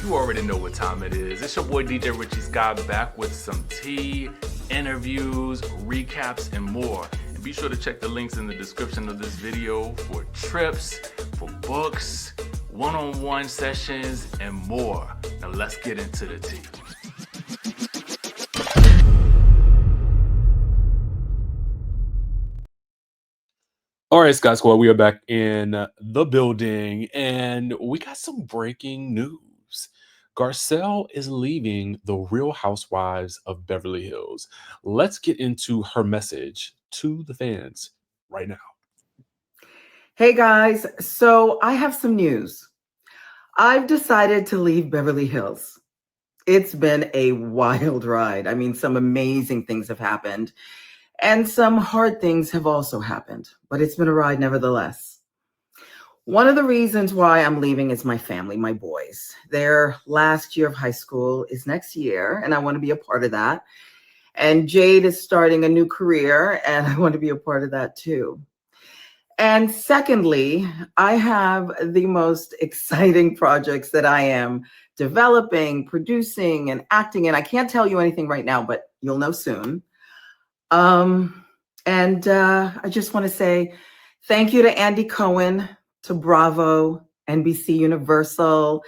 You already know what time it is. It's your boy DJ RichieSkye back with some tea, interviews, recaps, and more. And be sure to check the links in the description of this video for trips, for books, one-on-one sessions, and more. Now let's get into the tea. All right, Scott Squad, we are back in the building, and we got some breaking news. Garcelle is leaving the Real Housewives of Beverly Hills. Let's get into her message to the fans right now. Hey guys, so I have some news. I've decided to leave Beverly Hills. It's been a wild ride. I mean, some amazing things have happened. And some hard things have also happened, but it's been a ride nevertheless. One of the reasons why I'm leaving is my family, my boys. Their last year of high school is next year, and I want to be a part of that. And Jade is starting a new career, and I want to be a part of that too. And secondly, I have the most exciting projects that I am developing, producing, and acting in. I can't tell you anything right now, but you'll know soon. I just want to say thank you to Andy Cohen, to Bravo, NBC Universal,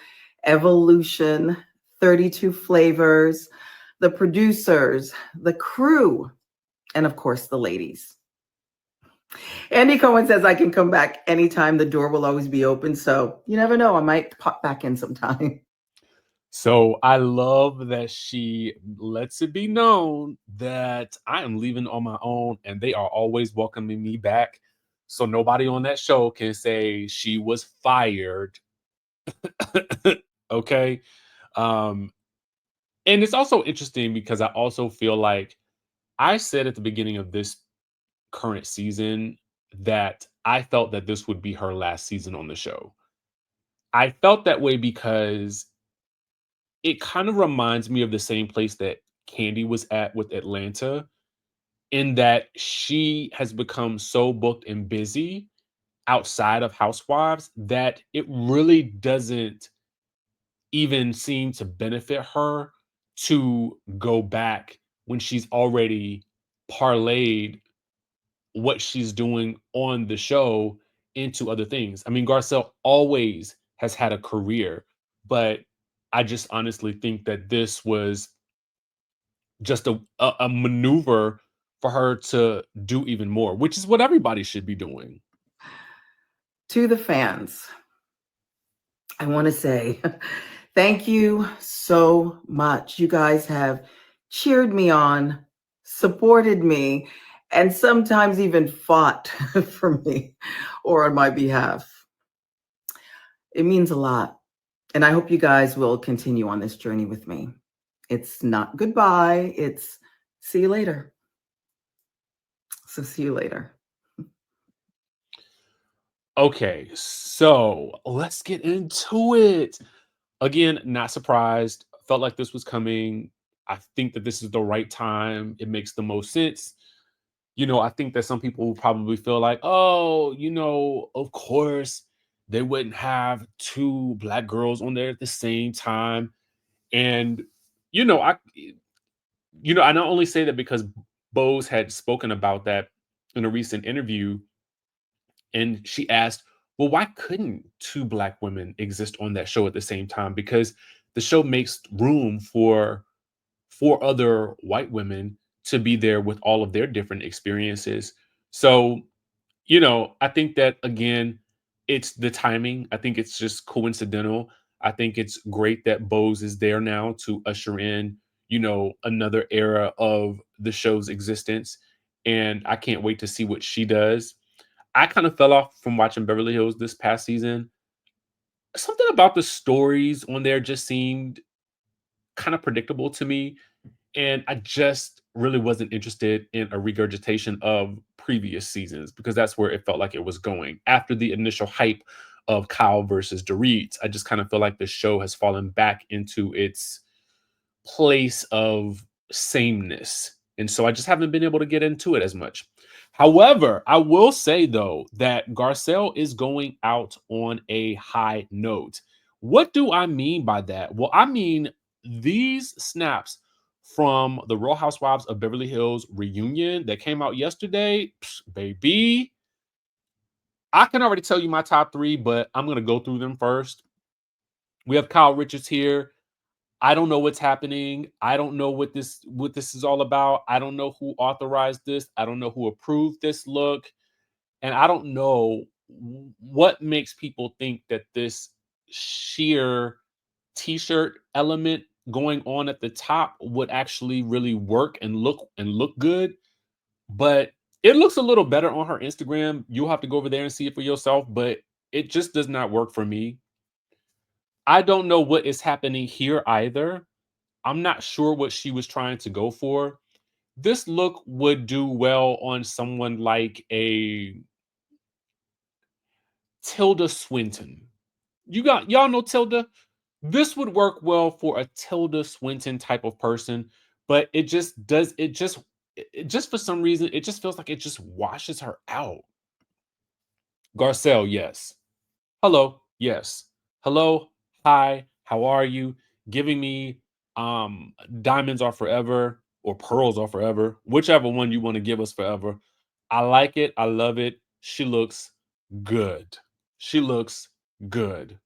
Evolution, 32 Flavors, the producers, the crew, and of course, the ladies. Andy Cohen says I can come back anytime. The door will always be open. So you never know. I might pop back in sometime. So I love that she lets it be known that I am leaving on my own and they are always welcoming me back. So nobody on that show can say she was fired. Okay. And it's also interesting because I also feel like I said at the beginning of this current season that I felt that this would be her last season on the show. I felt that way because it kind of reminds me of the same place that Candy was at with Atlanta, in that she has become so booked and busy outside of Housewives that it really doesn't even seem to benefit her to go back when she's already parlayed what she's doing on the show into other things. I mean, Garcelle always has had a career, but I just honestly think that this was just a maneuver for her to do even more, which is what everybody should be doing. To the fans, I want to say thank you so much. You guys have cheered me on, supported me, and sometimes even fought for me or on my behalf. It means a lot. And I hope you guys will continue on this journey with me. It's not goodbye. It's see you later. So see you later. Okay, so let's get into it. Again, not surprised. Felt like this was coming. I think that this is the right time. It makes the most sense. I think that some people will probably feel like, oh, of course, they wouldn't have two Black girls on there at the same time. And, I not only say that because Bose had spoken about that in a recent interview, and she asked, well, why couldn't two Black women exist on that show at the same time? Because the show makes room for four other white women to be there with all of their different experiences. So, I think that, again, it's the timing. I think it's just coincidental. I think it's great that Bose is there now to usher in, another era of the show's existence. And I can't wait to see what she does. I kind of fell off from watching Beverly Hills this past season. Something about the stories on there just seemed kind of predictable to me. And I just really wasn't interested in a regurgitation of previous seasons because that's where it felt like it was going. After the initial hype of Kyle versus Dorit, I just kind of feel like the show has fallen back into its place of sameness. And so I just haven't been able to get into it as much. However, I will say, though, that Garcelle is going out on a high note. What do I mean by that? Well, I mean these snaps from the Real Housewives of Beverly Hills reunion that came out yesterday, baby. I can already tell you my top three, but I'm going to go through them first. We have Kyle Richards here. I don't know what's happening. I don't know what this is all about. I don't know who authorized this. I don't know who approved this look. And I don't know what makes people think that this sheer t-shirt element going on at the top would actually really work and look good. But it looks a little better on her Instagram. You'll have to go over there and see it for yourself, but it just does not work for me. I don't know what is happening here either. I'm not sure what she was trying to go for. This look would do well on someone like a Tilda Swinton. Y'all know Tilda? This would work well for a Tilda Swinton type of person, but it just for some reason it just feels like it just washes her out. Garcelle, yes. Hello, yes. Hello, hi, how are you? Giving me diamonds are forever or pearls are forever, whichever one you want to give us forever. I like it. I love it. She looks good. She looks good.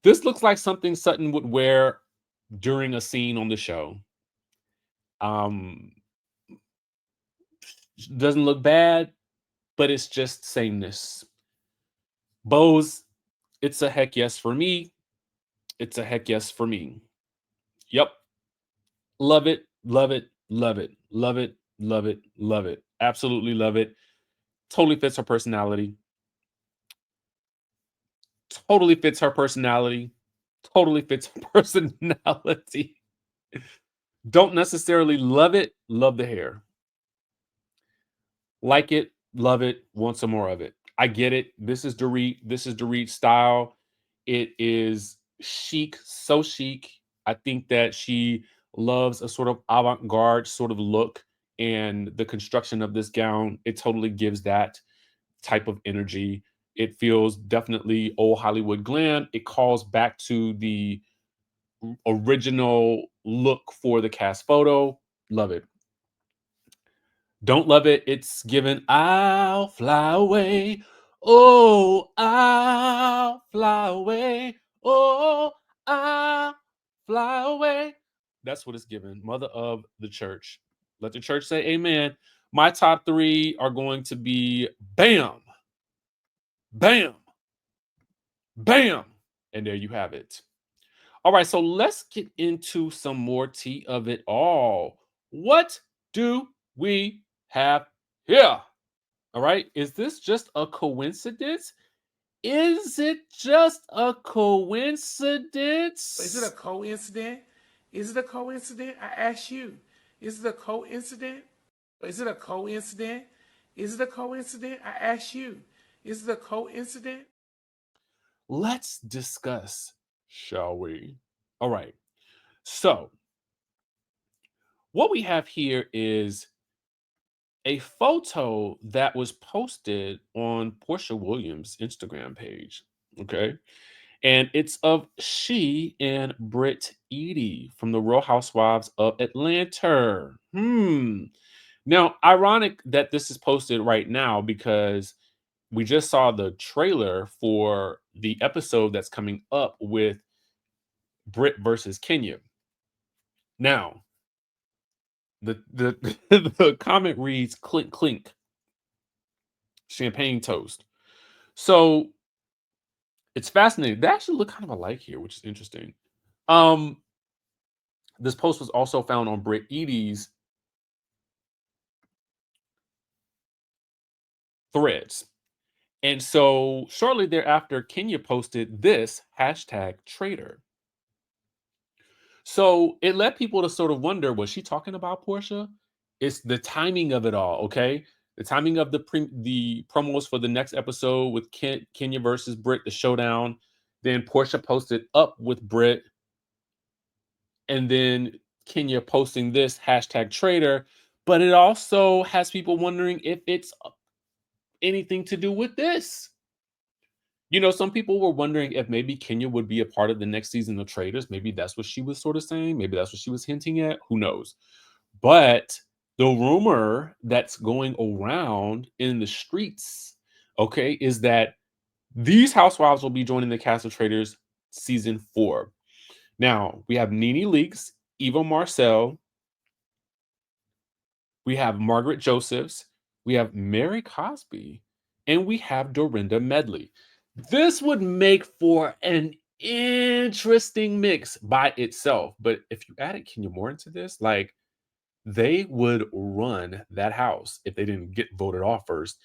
This looks like something Sutton would wear during a scene on the show. Um, doesn't look bad, but it's just sameness. Bose, it's a heck yes for me. It's a heck yes for me. Yep. Love it, love it, love it, love it, love it, love it. Absolutely love it. Totally fits her personality. Totally fits her personality. Totally fits her personality. Don't necessarily love it, love the hair. Like it, love it, want some more of it. I get it. This is Dorit. This is Dorit style. It is chic, so chic. I think that she loves a sort of avant-garde sort of look, and the construction of this gown, it totally gives that type of energy. It feels definitely old Hollywood glam. It calls back to the original look for the cast photo. Love it. Don't love it. It's given I'll fly away. Oh, I'll fly away. Oh, I'll fly away. That's what it's given. Mother of the church. Let the church say amen. My top three are going to be bam, bam, bam. And there you have it. All right, so let's get into some more tea of it all. What do we have here? All right, is this just a coincidence? Is it just a coincidence? Is it a coincidence? Is it a coincidence? I ask you. Is it a coincidence? Is it a coincidence? Is it a coincidence? I ask you. Is it a coincidence? Let's discuss, shall we? All right, so what we have here is a photo that was posted on Porsha Williams' Instagram page. Okay. And it's of she and Brit Eady from the Real Housewives of Atlanta. Now, ironic that this is posted right now because we just saw the trailer for the episode that's coming up with Brit versus Kenya. Now, the the comment reads clink clink champagne toast. So it's fascinating. They actually look kind of alike here, which is interesting. Um, this post was also found on Brit Eady's threads. And so shortly thereafter, Kenya posted this hashtag traitor. So it led people to sort of wonder, was she talking about Porsha? It's the timing of it all, okay? The timing of the promos for the next episode with Kenya versus Brit, the showdown. Then Porsha posted up with Brit, and then Kenya posting this hashtag traitor. But it also has people wondering if it's anything to do with this. Some people were wondering if maybe Kenya would be a part of the next season of Traitors. Maybe that's what she was sort of saying. Maybe that's what she was hinting at. Who knows? But the rumor that's going around in the streets, okay, is that these housewives will be joining the cast of Traitors season 4. Now, we have Nene Leakes, Eva Marcille, we have Margaret Josephs, we have Mary Cosby, and we have Dorinda Medley. This would make for an interesting mix by itself. But if you added Kenya Moore into this, like, they would run that house if they didn't get voted off first.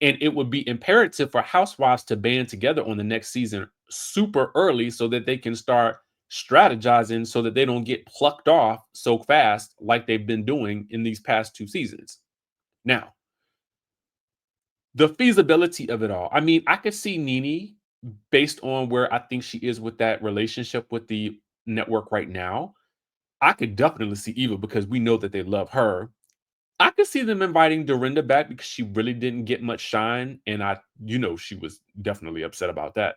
And it would be imperative for housewives to band together on the next season super early so that they can start strategizing so that they don't get plucked off so fast like they've been doing in these past 2 seasons. Now, the feasibility of it all. I mean, I could see Nene based on where I think she is with that relationship with the network right now. I could definitely see Eva because we know that they love her. I could see them inviting Dorinda back because she really didn't get much shine, and she was definitely upset about that.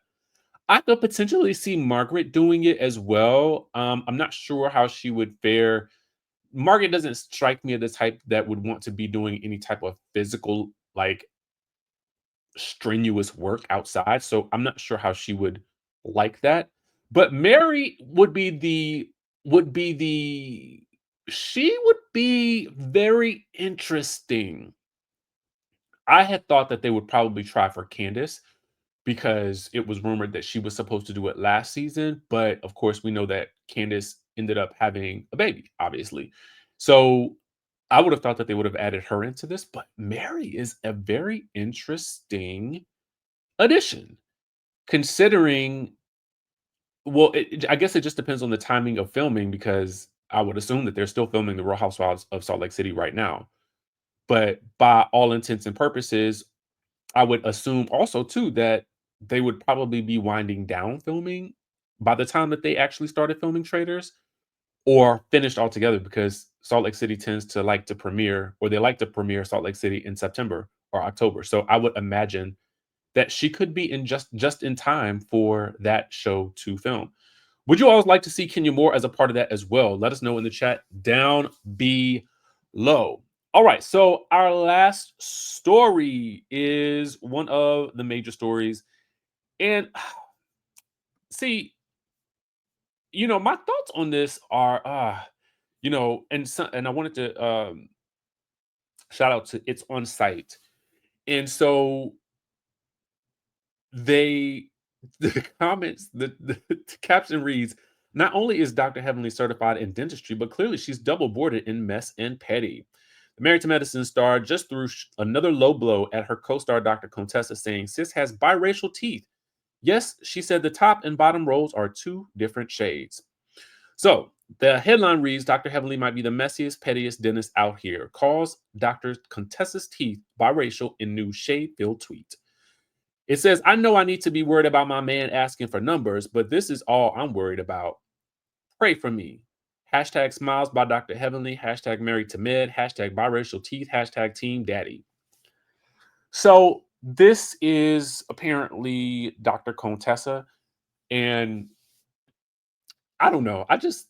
I could potentially see Margaret doing it as well. I'm not sure how she would fare. Margaret doesn't strike me as the type that would want to be doing any type of physical, like, strenuous work outside, so I'm not sure how she would like that. But Mary she would be very interesting. I had thought that they would probably try for Candace because it was rumored that she was supposed to do it last season, but of course we know that Candace ended up having a baby, obviously. So I would have thought that they would have added her into this, but Mary is a very interesting addition considering I guess it just depends on the timing of filming because I would assume that they're still filming the Real Housewives of Salt Lake City right now. But by all intents and purposes, I would assume also too that they would probably be winding down filming by the time that they actually started filming Traitors or finished altogether because Salt Lake City tends to like to premiere or they like to premiere Salt Lake City in September or October. So I would imagine that she could be in just in time for that show to film. Would you always like to see Kenya Moore as a part of that as well? Let us know in the chat down below. All right, so our last story is one of the major stories. And see, my thoughts on this are and I wanted to shout out to It's On Site. And so they the comments the caption reads, not only is Dr. Heavenly certified in dentistry, but clearly she's double boarded in mess and petty. The Married to Medicine star just threw another low blow at her co-star Dr. Contessa, saying sis has biracial teeth. Yes, she said the top and bottom rows are 2 different shades. So the headline reads, Dr. Heavenly might be the messiest, pettiest dentist out here. Calls Dr. Contessa's teeth biracial in new shade-filled tweet. It says, I know I need to be worried about my man asking for numbers, but this is all I'm worried about. Pray for me. Hashtag smiles by Dr. Heavenly. Hashtag married to med. Hashtag biracial teeth. Hashtag team daddy. So this is apparently Dr. Contessa. And I don't know. I just,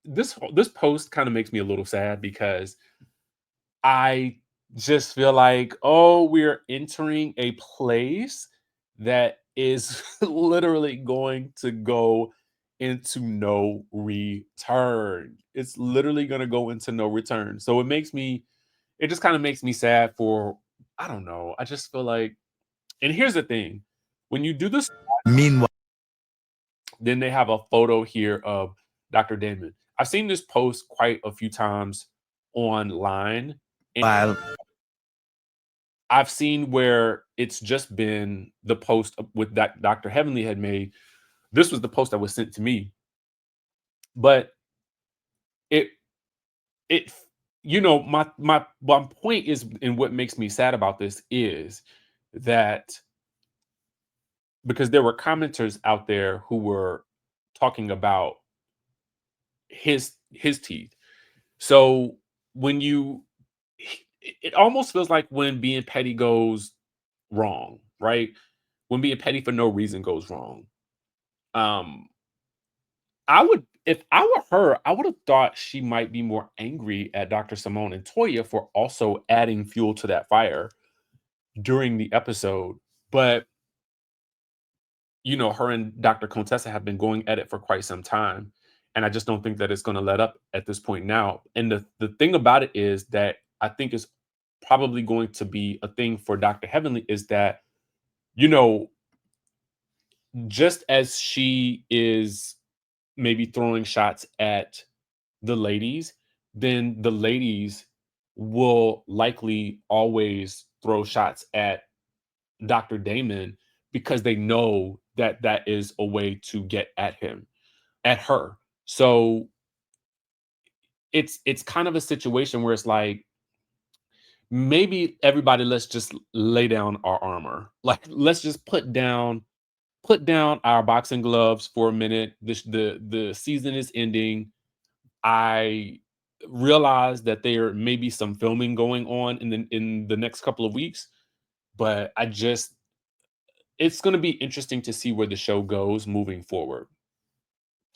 this post kind of makes me a little sad because I just feel like, oh, we're entering a place that is literally going to go into no return. It's literally going to go into no return. So it just kind of makes me sad for, I don't know. I just feel like, and here's the thing when you do this, Meanwhile, then they have a photo here of Dr. Damon. I've seen this post quite a few times online. And I've seen where it's just been the post with that Dr. Heavenly had made. This was the post that was sent to me. But it my point is, and what makes me sad about this is that because there were commenters out there who were talking about his teeth. So when it almost feels like when being petty goes wrong, right? when being petty for no reason goes wrong. I would, if I were her, I would have thought she might be more angry at Dr. Simone and Toya for also adding fuel to that fire during the episode. But, you know, her and Dr. Contessa have been going at it for quite some time. And I just don't think that it's going to let up at this point now. And the thing about it is that I think is probably going to be a thing for Dr. Heavenly is that, you know, just as she is maybe throwing shots at the ladies, then the ladies will likely always throw shots at Dr. Damon because they know that that is a way to get at him, at her. So it's kind of a situation where it's like, maybe everybody, let's just lay down our armor. Like, let's just put down our boxing gloves for a minute. The season is ending. I realize that there may be some filming going on in the next couple of weeks, but it's going to be interesting to see where the show goes moving forward.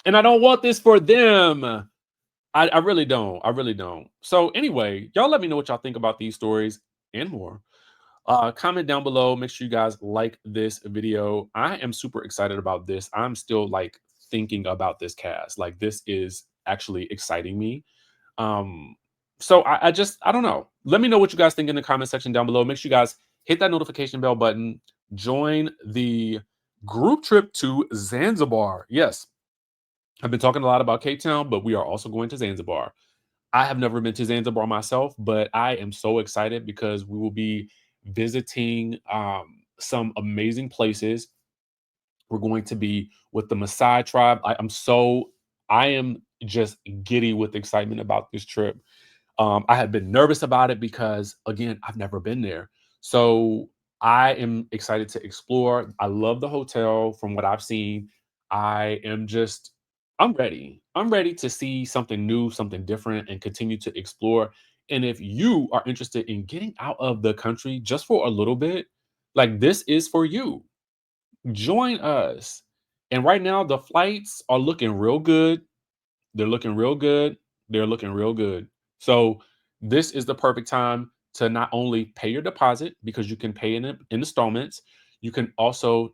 And I don't want this for them. I really don't. I really don't. So anyway, y'all let me know what y'all think about these stories and more. Comment down below. Make sure you guys like this video. I am super excited about this. I'm still like thinking about this cast. Like, this is actually exciting me. So I don't know. Let me know what you guys think in the comment section down below. Make sure you guys hit that notification bell button. Join the group trip to Zanzibar. Yes, I've been talking a lot about Cape Town, but we are also going to Zanzibar. I have never been to Zanzibar myself, but I am so excited because we will be visiting some amazing places. We're going to be with the Maasai tribe. I am just giddy with excitement about this trip. I have been nervous about it because, again, I've never been there. So I am excited to explore. I love the hotel from what I've seen. I'm ready. I'm ready to see something new, something different, and continue to explore. And if you are interested in getting out of the country just for a little bit, like, this is for you. Join us. And right now, the flights are looking real good. They're looking real good. They're looking real good. So this is the perfect time to not only pay your deposit, because you can pay in installments. You can also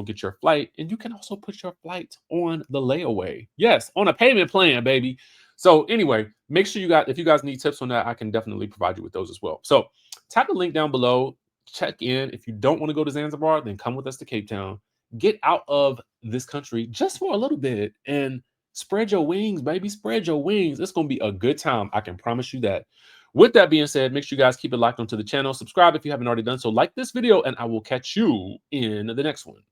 get your flight, and you can also put your flight on the layaway. Yes, on a payment plan, baby. So anyway, make sure if you guys need tips on that, I can definitely provide you with those as well. So tap the link down below. Check in. If you don't want to go to Zanzibar, then come with us to Cape Town. Get out of this country just for a little bit and spread your wings, baby. Spread your wings. It's going to be a good time. I can promise you that. With that being said, make sure you guys keep it locked onto the channel. Subscribe if you haven't already done so. Like this video, and I will catch you in the next one.